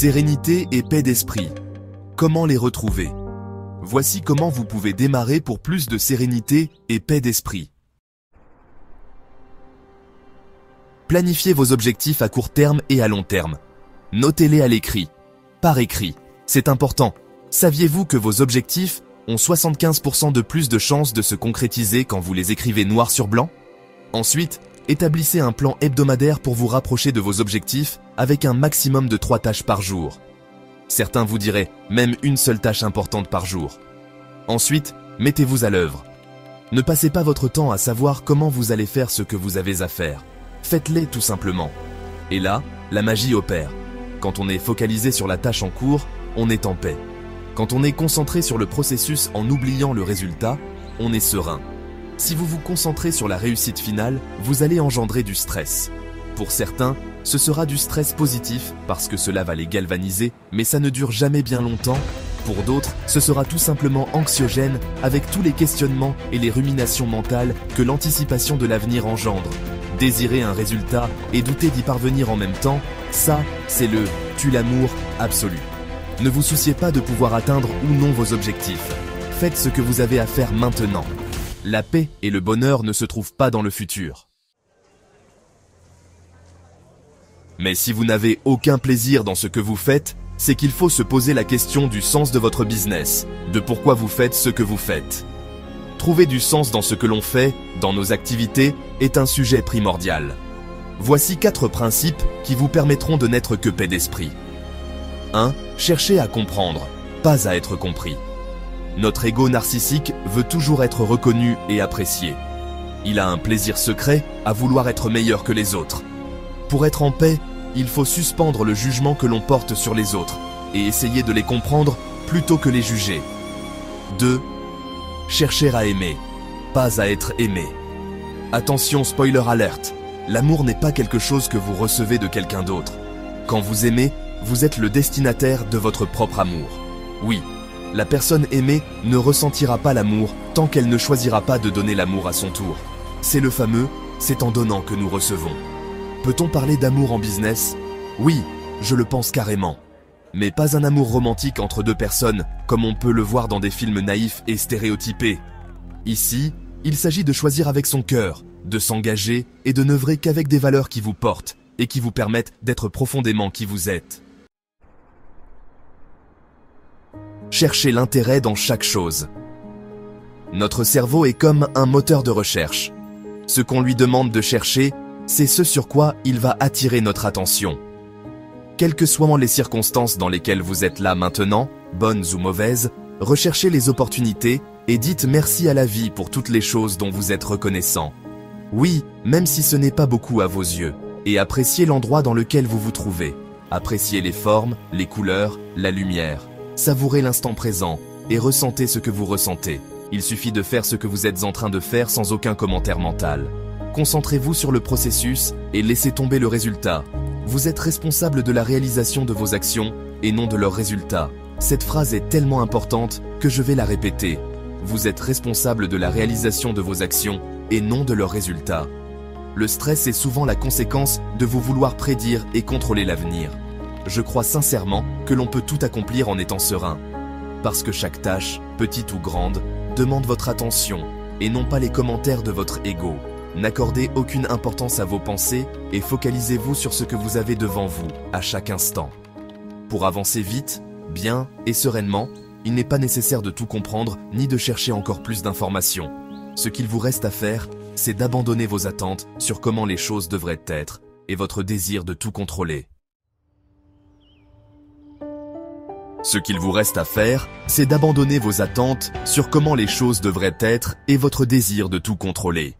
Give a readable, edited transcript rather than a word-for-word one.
Sérénité et paix d'esprit. Comment les retrouver? Voici comment vous pouvez démarrer pour plus de sérénité et paix d'esprit. Planifiez vos objectifs à court terme et à long terme. Notez-les à l'écrit. Par écrit. C'est important. Saviez-vous que vos objectifs ont 75% de plus de chances de se concrétiser quand vous les écrivez noir sur blanc? Ensuite, établissez un plan hebdomadaire pour vous rapprocher de vos objectifs avec un maximum de 3 tâches par jour. Certains vous diraient même une seule tâche importante par jour. Ensuite, mettez-vous à l'œuvre. Ne passez pas votre temps à savoir comment vous allez faire ce que vous avez à faire. Faites-les tout simplement. Et là, la magie opère. Quand on est focalisé sur la tâche en cours, on est en paix. Quand on est concentré sur le processus en oubliant le résultat, on est serein. Si vous vous concentrez sur la réussite finale, vous allez engendrer du stress. Pour certains, ce sera du stress positif parce que cela va les galvaniser, mais ça ne dure jamais bien longtemps. Pour d'autres, ce sera tout simplement anxiogène avec tous les questionnements et les ruminations mentales que l'anticipation de l'avenir engendre. Désirer un résultat et douter d'y parvenir en même temps, ça, c'est le « tue l'amour » absolu. Ne vous souciez pas de pouvoir atteindre ou non vos objectifs. Faites ce que vous avez à faire maintenant. La paix et le bonheur ne se trouvent pas dans le futur. Mais si vous n'avez aucun plaisir dans ce que vous faites, c'est qu'il faut se poser la question du sens de votre business, de pourquoi vous faites ce que vous faites. Trouver du sens dans ce que l'on fait, dans nos activités, est un sujet primordial. Voici 4 principes qui vous permettront de n'être que paix d'esprit. 1. Cherchez à comprendre, pas à être compris. Notre ego narcissique veut toujours être reconnu et apprécié. Il a un plaisir secret à vouloir être meilleur que les autres. Pour être en paix, il faut suspendre le jugement que l'on porte sur les autres et essayer de les comprendre plutôt que les juger. 2. Chercher à aimer, pas à être aimé. Attention, spoiler alert, l'amour n'est pas quelque chose que vous recevez de quelqu'un d'autre. Quand vous aimez, vous êtes le destinataire de votre propre amour. Oui, la personne aimée ne ressentira pas l'amour tant qu'elle ne choisira pas de donner l'amour à son tour. C'est le fameux « c'est en donnant que nous recevons ». Peut-on parler d'amour en business? Oui, je le pense carrément. Mais pas un amour romantique entre deux personnes, comme on peut le voir dans des films naïfs et stéréotypés. Ici, il s'agit de choisir avec son cœur, de s'engager et de n'œuvrer qu'avec des valeurs qui vous portent et qui vous permettent d'être profondément qui vous êtes. Cherchez l'intérêt dans chaque chose. Notre cerveau est comme un moteur de recherche. Ce qu'on lui demande de chercher, c'est ce sur quoi il va attirer notre attention. Quelles que soient les circonstances dans lesquelles vous êtes là maintenant, bonnes ou mauvaises, recherchez les opportunités et dites merci à la vie pour toutes les choses dont vous êtes reconnaissant. Oui, même si ce n'est pas beaucoup à vos yeux, et appréciez l'endroit dans lequel vous vous trouvez. Appréciez les formes, les couleurs, la lumière. Savourez l'instant présent et ressentez ce que vous ressentez. Il suffit de faire ce que vous êtes en train de faire sans aucun commentaire mental. Concentrez-vous sur le processus et laissez tomber le résultat. Vous êtes responsable de la réalisation de vos actions et non de leurs résultats. Cette phrase est tellement importante que je vais la répéter. Vous êtes responsable de la réalisation de vos actions et non de leurs résultats. Le stress est souvent la conséquence de vous vouloir prédire et contrôler l'avenir. Je crois sincèrement que l'on peut tout accomplir en étant serein. Parce que chaque tâche, petite ou grande, demande votre attention et non pas les commentaires de votre ego. N'accordez aucune importance à vos pensées et focalisez-vous sur ce que vous avez devant vous, à chaque instant. Pour avancer vite, bien et sereinement, il n'est pas nécessaire de tout comprendre ni de chercher encore plus d'informations. Ce qu'il vous reste à faire, c'est d'abandonner vos attentes sur comment les choses devraient être et votre désir de tout contrôler. Ce qu'il vous reste à faire, c'est d'abandonner vos attentes sur comment les choses devraient être et votre désir de tout contrôler.